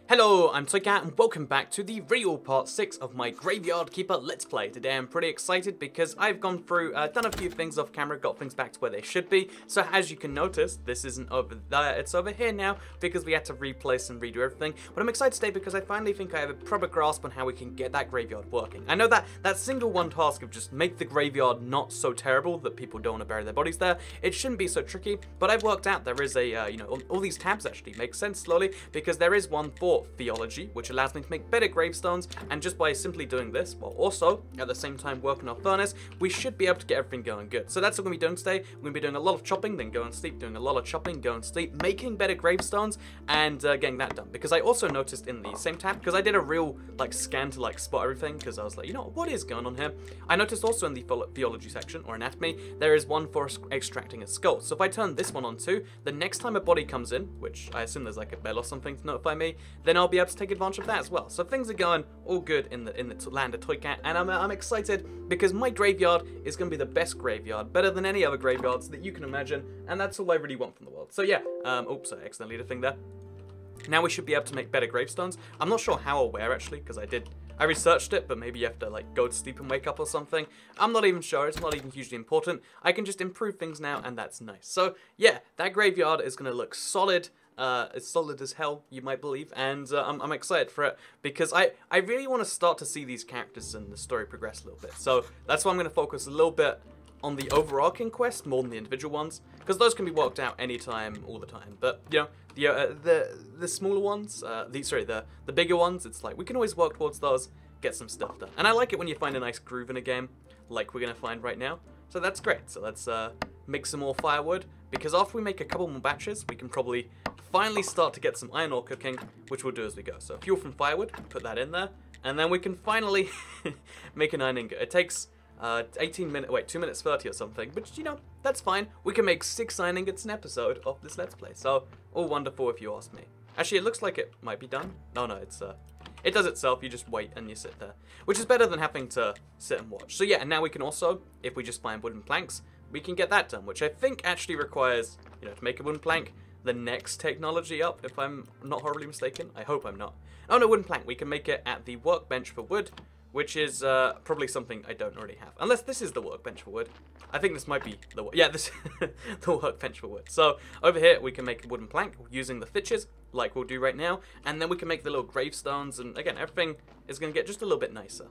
Hello, I'm Toycat and welcome back to the real part 6 of my Graveyard Keeper Let's Play. Today I'm pretty excited because I've gone through, done a few things off camera, got things back to where they should be. So as you can notice, this isn't over there, it's over here now because we had to replace and redo everything. But I'm excited today because I finally think I have a proper grasp on how we can get that graveyard working. I know that single one task of just make the graveyard not so terrible that people don't want to bury their bodies there, it shouldn't be so tricky, but I've worked out there is a, all these tabs actually make sense slowly because there is one for theology, which allows me to make better gravestones, and just by simply doing this, while also at the same time working our furnace, we should be able to get everything going good. So that's what we're going to be doing today. We're going to be doing a lot of chopping, then go and sleep, doing a lot of chopping, go and sleep, making better gravestones, and getting that done. Because I also noticed in the same tab, because I did a real scan to spot everything, because I was like, you know, what is going on here? I noticed also in the theology section, or anatomy, there is one for extracting a skull. So if I turn this one on too, the next time a body comes in, which I assume there's like a bell or something to notify me, then I'll be able to take advantage of that as well. So things are going all good in the land of Toycat, and I'm excited because my graveyard is going to be the best graveyard, better than any other graveyards that you can imagine, and that's all I really want from the world. So yeah, oops, I accidentally did a thing there. Now we should be able to make better gravestones. I'm not sure how or where actually, because I researched it, but maybe you have to go to sleep and wake up or something. I'm not even sure, it's not even hugely important. I can just improve things now, and that's nice. So yeah, that graveyard is going to look solid. It's solid as hell, you might believe, and I'm excited for it because I really want to start to see these characters and the story progress a little bit. So that's why I'm going to focus a little bit on the overarching quest more than the individual ones, because those can be worked out anytime, all the time. But you know, the smaller ones, the bigger ones, it's like we can always work towards those, get some stuff done. And I like it when you find a nice groove in a game, like we're gonna find right now. So that's great. So let's make some more firewood, because after we make a couple more batches, we can probably finally start to get some iron ore cooking, which we'll do as we go. So fuel from firewood, put that in there, and then we can finally make an iron ingot. It takes 2 minutes 30 or something, but you know, that's fine. We can make 6 iron ingots an episode of this Let's Play, so all wonderful if you ask me. Actually, it looks like it might be done. No, it's it does itself. You just wait and you sit there, which is better than having to sit and watch. So yeah, and now we can also, if we just find wooden planks, we can get that done, which I think actually requires, you know, to make a wooden plank, the next technology up, if I'm not horribly mistaken. I hope I'm not. Oh no, wooden plank. We can make it at the workbench for wood, which is probably something I don't already have. Unless this is the workbench for wood. I think this might be this the workbench for wood. So over here we can make a wooden plank using the fitches, like we'll do right now, and then we can make the little gravestones, and again, everything is going to get just a little bit nicer.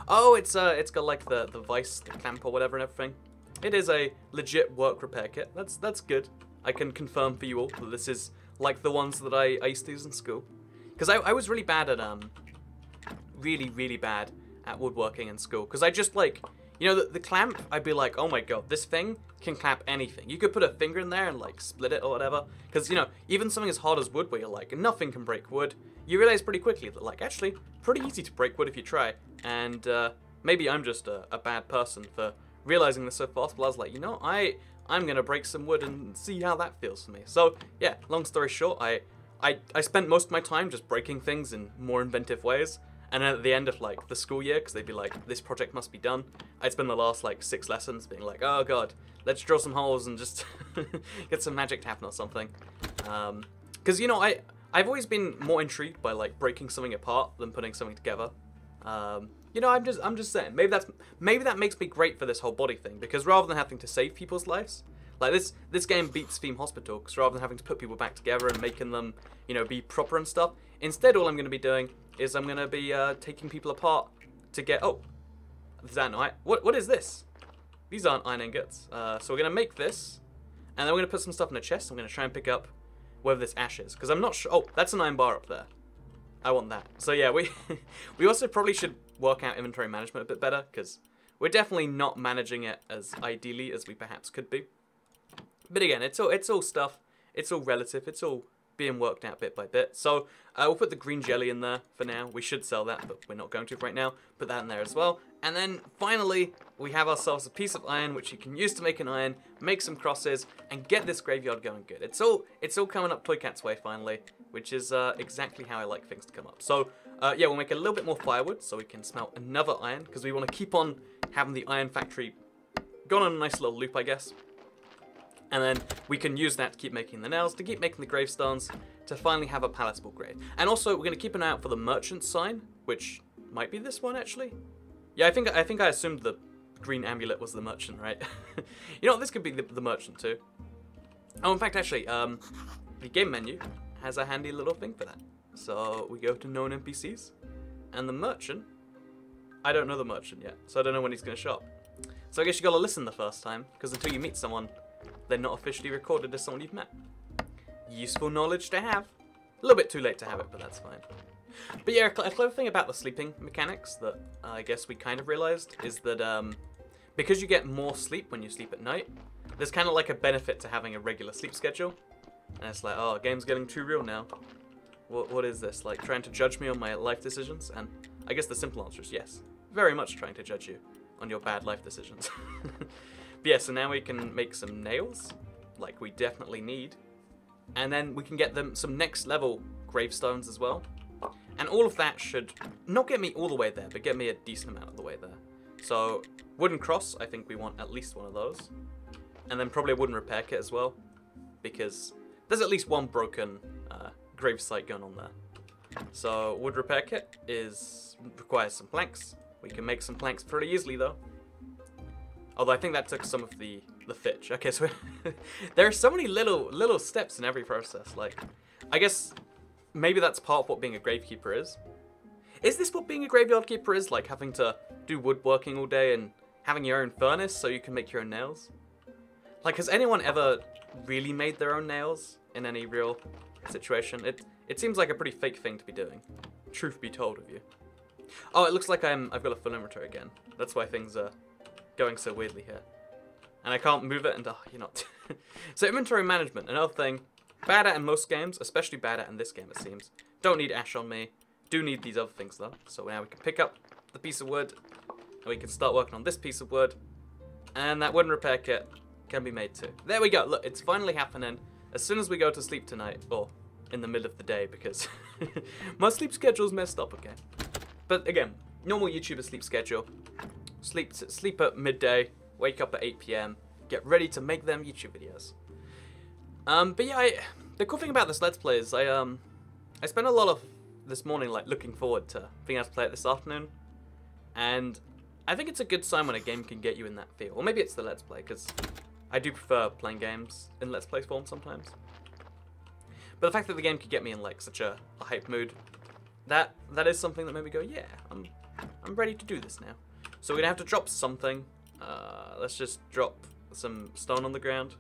Oh, it's got like the vice, the clamp or whatever and everything. It is a legit work repair kit. That's good. I can confirm for you all that this is like the ones that I used to use in school. Because I was really bad at really bad at woodworking in school, because I just you know, the clamp, I'd be like, oh my god, this thing can clamp anything. You could put a finger in there and split it or whatever, because you know, even something as hard as wood where you're like, nothing can break wood, you realize pretty quickly that actually pretty easy to break wood if you try. And maybe I'm just a bad person for realizing this so fast, but I was like, you know, I'm gonna break some wood and see how that feels for me. So yeah, long story short, I spent most of my time just breaking things in more inventive ways. And at the end of the school year, because they'd be like, this project must be done, I'd spend the last 6 lessons being like, oh god, let's drill some holes and just get some magic to happen or something. Because you know, I've always been more intrigued by breaking something apart than putting something together. You know, I'm just saying, maybe that makes me great for this whole body thing, because rather than having to save people's lives, this game beats Theme Hospital, because rather than having to put people back together and making them, you know, be proper and stuff, instead all I'm going to be doing is I'm going to be taking people apart to get, oh, is that not, what is this? These aren't iron ingots. So we're going to make this, and then we're going to put some stuff in a chest. I'm going to try and pick up whether this ash is, because I'm not sure. Oh, that's an iron bar up there. I want that. So yeah, we also probably should work out inventory management a bit better, because we're definitely not managing it as ideally as we perhaps could be. But again, it's all stuff. It's all relative. It's all being worked out bit by bit. So we'll put the green jelly in there for now. We should sell that, but we're not going to right now. Put that in there as well. And then finally, we have ourselves a piece of iron, which you can use to make an iron, make some crosses, and get this graveyard going good. It's all coming up Toycat's way finally, which is exactly how I like things to come up. So yeah, we'll make a little bit more firewood so we can smelt another iron, because we want to keep on having the iron factory going on a nice little loop, I guess. And then we can use that to keep making the nails, to keep making the gravestones, to finally have a palatable grave. And also, we're going to keep an eye out for the merchant sign, which might be this one, actually. Yeah, I think I assumed the green amulet was the merchant, right? You know what, this could be the merchant too. Oh, in fact, actually, the game menu has a handy little thing for that. So we go to known NPCs, and the merchant, I don't know the merchant yet, so I don't know when he's going to show up. So I guess you got to listen the first time, because until you meet someone, they're not officially recorded as someone you've met. Useful knowledge to have. A little bit too late to have it, but that's fine. But yeah, a clever thing about the sleeping mechanics that I guess we kind of realized is that because you get more sleep when you sleep at night, there's kind of like a benefit to having a regular sleep schedule. And it's like, oh, game's getting too real now. What is this? Like, trying to judge me on my life decisions? And I guess the simple answer is yes. Very much trying to judge you on your bad life decisions. But yeah, so now we can make some nails, like we definitely need. And then we can get them some next level gravestones as well. And all of that should not get me all the way there, but get me a decent amount of the way there. So, wooden cross, I think we want at least one of those. And then probably a wooden repair kit as well, because there's at least one broken grave site going on there. So, wood repair kit requires some planks. We can make some planks pretty easily though. Although I think that took some of the fitch. Okay, so there are so many little steps in every process. Like, I guess maybe that's part of what being a gravekeeper is. Is this what being a graveyard keeper is? Like having to do woodworking all day and having your own furnace so you can make your own nails? Like, has anyone ever really made their own nails in any real situation? It seems like a pretty fake thing to be doing. Truth be told of you. Oh, it looks like I've got a full inventory again. That's why things are going so weirdly here. And I can't move it and you're not. So inventory management, another thing. Bad at in most games, especially bad at in this game it seems. Don't need ash on me. Do need these other things though. So now we can pick up the piece of wood. And we can start working on this piece of wood. And that wooden repair kit can be made too. There we go. Look, it's finally happening. As soon as we go to sleep tonight, or in the middle of the day, because my sleep schedule's messed up again. But again, normal YouTuber sleep schedule. Sleep at midday, wake up at 8 PM, get ready to make them YouTube videos. But yeah, the cool thing about this Let's Play is I spent a lot of this morning like looking forward to being able to play it this afternoon, and I think it's a good sign when a game can get you in that feel. Or maybe it's the Let's Play, because I do prefer playing games in Let's Play form sometimes. But the fact that the game could get me in like such a hype mood, that is something that made me go, yeah, I'm ready to do this now. So we're gonna have to drop something. Let's just drop some stone on the ground.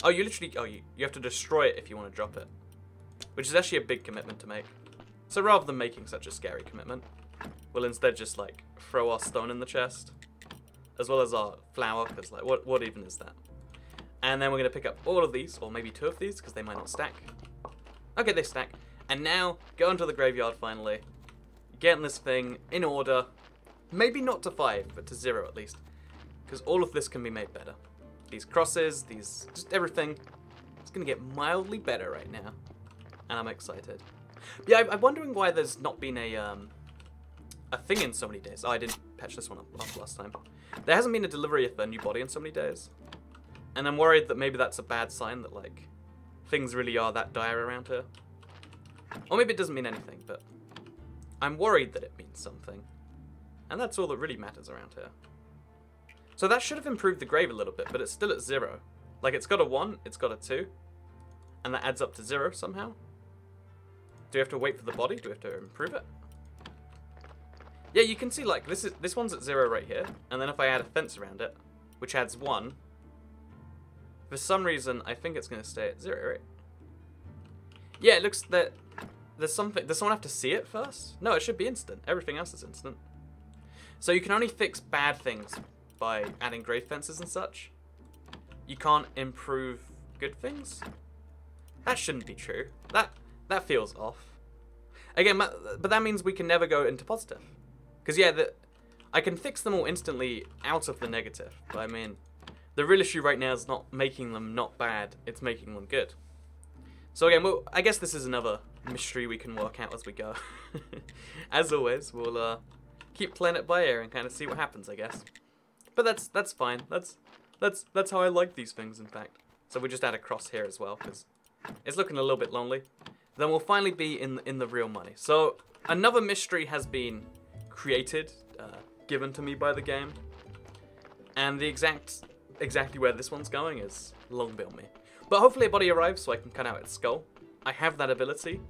Oh, you have to destroy it if you want to drop it, which is actually a big commitment to make. So rather than making such a scary commitment, we'll instead just like throw our stone in the chest, as well as our flour, because like what even is that? And then we're gonna pick up all of these, or maybe 2 of these, because they might not stack. Okay, they stack. And now go into the graveyard finally, getting this thing in order. Maybe not to 5, but to 0 at least, because all of this can be made better. These crosses, just everything, it's gonna get mildly better right now, and I'm excited. But yeah, I'm wondering why there's not been a thing in so many days. Oh, I didn't patch this one up last time. There hasn't been a delivery of a new body in so many days, and I'm worried that maybe that's a bad sign that like things really are that dire around here. Or maybe it doesn't mean anything, but I'm worried that it means something. And that's all that really matters around here. So that should have improved the grave a little bit, but it's still at 0. Like, it's got a 1, it's got a 2, and that adds up to 0 somehow. Do we have to wait for the body? Do we have to improve it? Yeah, you can see, like, this one's at 0 right here, and then if I add a fence around it, which adds 1, for some reason, I think it's going to stay at 0, right? Yeah, it looks that there's something. Does someone have to see it first? No, it should be instant. Everything else is instant. So you can only fix bad things by adding grave fences and such. You can't improve good things? That shouldn't be true. That feels off. Again, but that means we can never go into positive. Because yeah, I can fix them all instantly out of the negative. But I mean, the real issue right now is not making them not bad, it's making them good. So again, I guess this is another mystery we can work out as we go. As always, we'll keep playing it by ear and kind of see what happens, I guess. But that's fine. That's how I like these things, in fact. So we just add a cross here as well, because it's looking a little bit lonely. then we'll finally be in the real money. So another mystery has been created, given to me by the game, and the exactly where this one's going is long beyond me. But hopefully a body arrives so I can cut out its skull. I have that ability,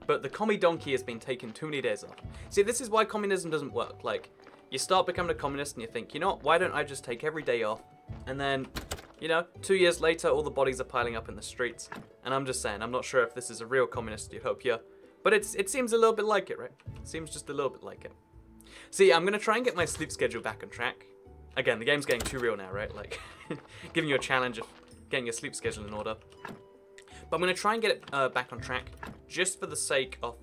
but the commie donkey has been taken too many days off. See, this is why communism doesn't work. Like, you start becoming a communist and you think, you know what, why don't I just take every day off? And then, you know, 2 years later, all the bodies are piling up in the streets. And I'm just saying, I'm not sure if this is a real communist utopia, but it seems a little bit like it, right? It seems just a little bit like it. See, I'm going to try and get my sleep schedule back on track. Again, the game's getting too real now, right? Like, giving you a challenge of getting your sleep schedule in order. But I'm going to try and get it back on track, just for the sake of,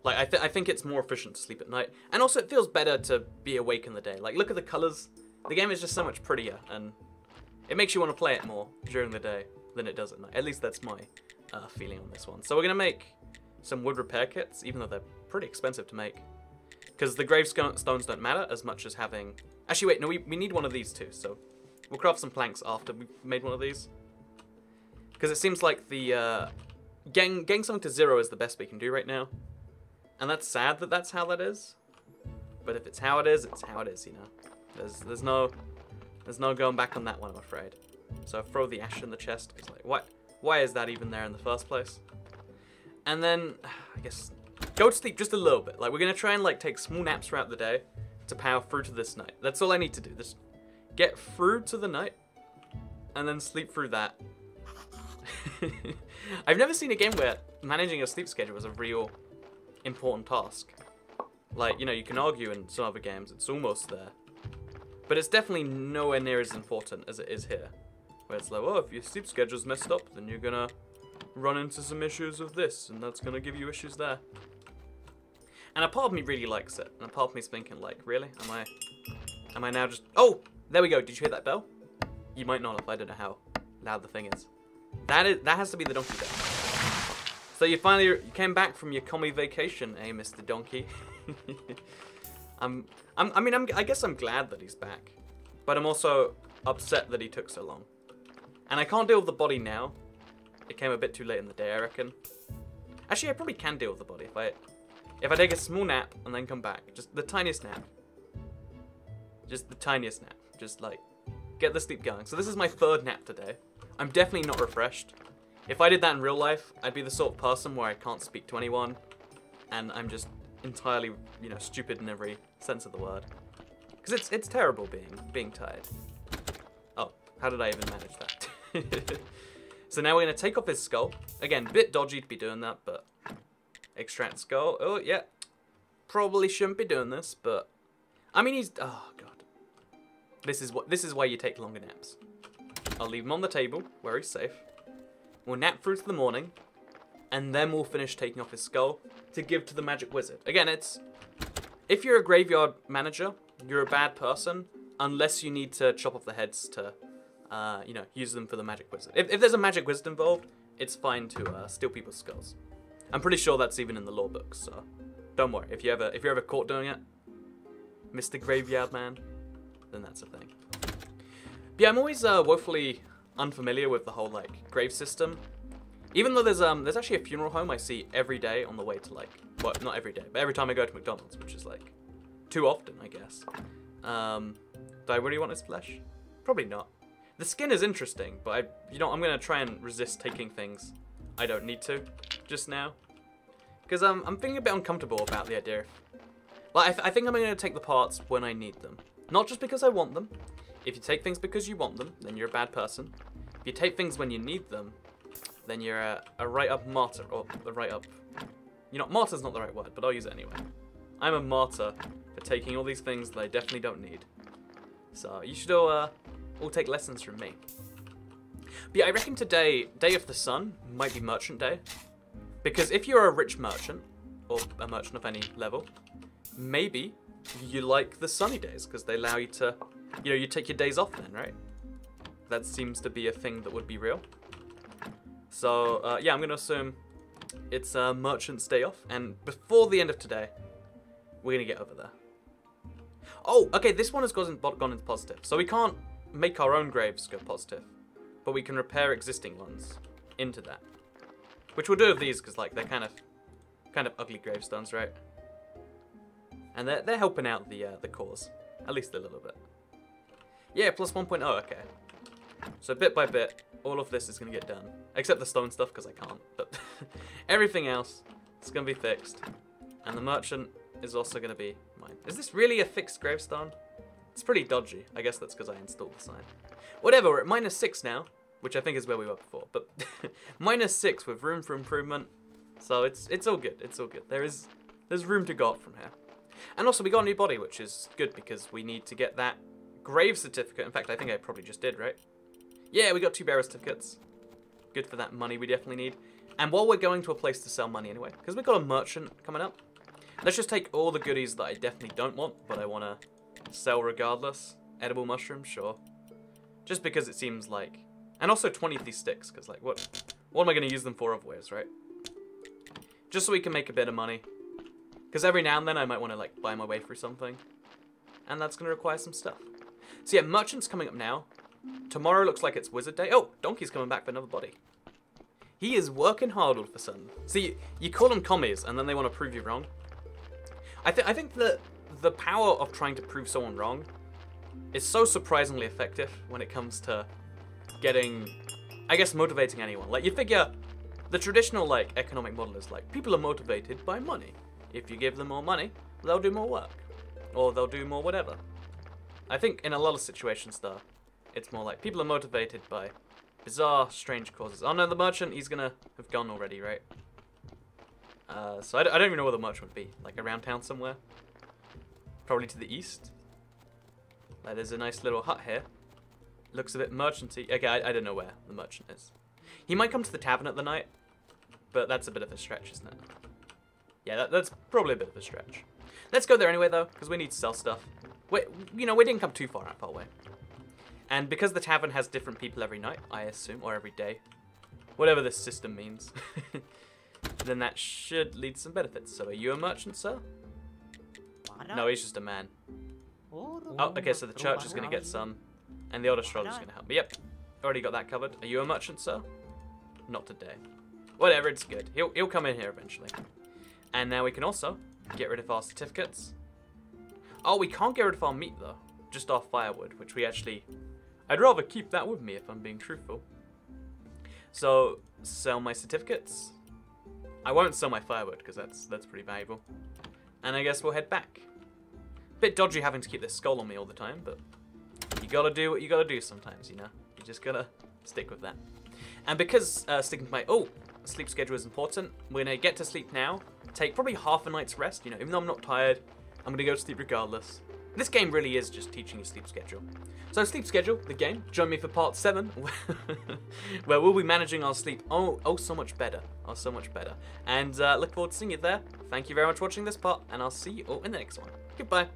like, I think it's more efficient to sleep at night. And also, it feels better to be awake in the day. Like, look at the colors. The game is just so much prettier, and it makes you want to play it more during the day than it does at night. At least that's my feeling on this one. So we're going to make some wood repair kits, even though they're pretty expensive to make. Because the gravestones don't matter as much as having... Actually, wait, no, we need one of these too, so we'll craft some planks after we've made one of these. Because it seems like the getting something to 0 is the best we can do right now. And that's sad that that's how that is. But if it's how it is, it's how it is, you know. There's no going back on that one, I'm afraid. So throw the ash in the chest. It's like, why is that even there in the first place? And then, I guess, go to sleep just a little bit. Like, we're going to try and, like, take small naps throughout the day to power through to this night. That's all I need to do. Just get through to the night and then sleep through that. I've never seen a game where managing a sleep schedule is a real important task. Like, you know, you can argue in some other games it's almost there. But it's definitely nowhere near as important as it is here. Where it's like, oh, if your sleep schedule's messed up, then you're gonna run into some issues with this, and that's gonna give you issues there. And a part of me really likes it, and a part of me's thinking, like, really? Am I now just... Oh! There we go. Did you hear that bell? You might not if I don't know how loud the thing is. That has to be the donkey bell. So you came back from your commie vacation, eh, Mr. Donkey? I guess I'm glad that he's back, but I'm also upset that he took so long. And I can't deal with the body now. It came a bit too late in the day, I reckon. Actually, I probably can deal with the body if I take a small nap and then come back. Just the tiniest nap. Just the tiniest nap. Just like get the sleep going. So this is my 3rd nap today. I'm definitely not refreshed. If I did that in real life, I'd be the sort of person where I can't speak to anyone, and I'm just entirely, you know, stupid in every sense of the word. Because it's terrible being tired. Oh, how did I even manage that? So now we're going to take off his skull. Again, a bit dodgy to be doing that, but extract skull. Oh, yeah. Probably shouldn't be doing this, but I mean, oh god. This is why you take longer naps. I'll leave him on the table where he's safe. We'll nap through to the morning, and then we'll finish taking off his skull to give to the magic wizard. Again, if you're a graveyard manager, you're a bad person unless you need to chop off the heads to, you know, use them for the magic wizard. If there's a magic wizard involved, it's fine to steal people's skulls. I'm pretty sure that's even in the lore books, so don't worry. If you're ever caught doing it, Mr. Graveyard Man, then that's a thing. But yeah, I'm always woefully unfamiliar with the whole like grave system. Even though there's actually a funeral home I see every day on the way to like, well, not every day, but every time I go to McDonald's, which is like too often, I guess. Do I really want his flesh? Probably not. The skin is interesting, but I'm gonna try and resist taking things I don't need to just now, because I'm feeling a bit uncomfortable about the idea. Like I think I'm gonna take the parts when I need them, not just because I want them. If you take things because you want them, then you're a bad person. If you take things when you need them, then you're a right-up martyr, or a right-up... You know, martyr's not the right word, but I'll use it anyway. I'm a martyr for taking all these things that I definitely don't need. So you should all take lessons from me. But yeah, I reckon today, Day of the Sun, might be Merchant Day. Because if you're a rich merchant, or a merchant of any level, maybe you like the sunny days, because they allow you to... You know, you take your days off then, right? That seems to be a thing that would be real. So, yeah, I'm going to assume it's Merchant's Day off. And before the end of today, we're going to get over there. Oh, okay, this one has gone into positive. So we can't make our own graves go positive. But we can repair existing ones into that. Which we'll do with these, because, like, they're kind of ugly gravestones, right? And they're helping out the cause. At least a little bit. Yeah, plus 1.0, okay. So bit by bit, all of this is going to get done. Except the stone stuff, because I can't. But everything else is going to be fixed. And the merchant is also going to be mine. Is this really a fixed gravestone? It's pretty dodgy. I guess that's because I installed the sign. Whatever, we're at -6 now, which I think is where we were before. But -6 with room for improvement. So it's all good. It's all good. There's room to go up from here. And also we got a new body, which is good because we need to get that grave certificate. In fact, I think I probably just did, right? Yeah, we got 2 bearer certificates. Good for that money we definitely need. And while we're going to a place to sell money anyway, because we've got a merchant coming up, let's just take all the goodies that I definitely don't want, but I want to sell regardless. Edible mushrooms, sure. Just because it seems like... And also 20 of these sticks, because like, what am I going to use them for otherwise, right? Just so we can make a bit of money. Because every now and then I might want to like buy my way through something. And that's going to require some stuff. So yeah, merchant's coming up now. Tomorrow looks like it's wizard day. Oh, Donkey's coming back for another body. He is working hard all of a sudden. See, you call them commies and then they want to prove you wrong. I think that the power of trying to prove someone wrong is so surprisingly effective when it comes to getting, I guess, motivating anyone. Like, you figure the traditional, like, economic model is like, people are motivated by money. If you give them more money, they'll do more work. Or they'll do more whatever. I think in a lot of situations, though, it's more like people are motivated by bizarre, strange causes. Oh no, the merchant, he's gonna have gone already, right? So I don't even know where the merchant would be. Like around town somewhere? Probably to the east? Like there's a nice little hut here. Looks a bit merchanty. Okay, I don't know where the merchant is. He might come to the tavern at the night, but that's a bit of a stretch, isn't it? Yeah, that's probably a bit of a stretch. Let's go there anyway, though, because we need to sell stuff. We didn't come too far out our way. And because the tavern has different people every night, I assume, or every day, whatever this system means, then that should lead to some benefits. So are you a merchant, sir? No, he's just a man. Oh, okay, so the church is going to get some, and the old astrologer is going to help me. Yep, already got that covered. Are you a merchant, sir? Not today. Whatever, it's good. He'll come in here eventually. And now we can also get rid of our certificates. Oh, we can't get rid of our meat, though. Just our firewood, which we actually... I'd rather keep that with me if I'm being truthful. So, sell my certificates. I won't sell my firewood, because that's pretty valuable. And I guess we'll head back. Bit dodgy having to keep this skull on me all the time, but you gotta do what you gotta do sometimes, you know? You just gotta stick with that. And because sticking to my sleep schedule is important, we're gonna get to sleep now, take probably half a night's rest, you know, even though I'm not tired, I'm gonna go to sleep regardless. This game really is just teaching you sleep schedule. So sleep schedule, the game, join me for part 7, where we'll be managing our sleep so much better. Oh, so much better. And look forward to seeing you there. Thank you very much for watching this part, and I'll see you all in the next one. Goodbye.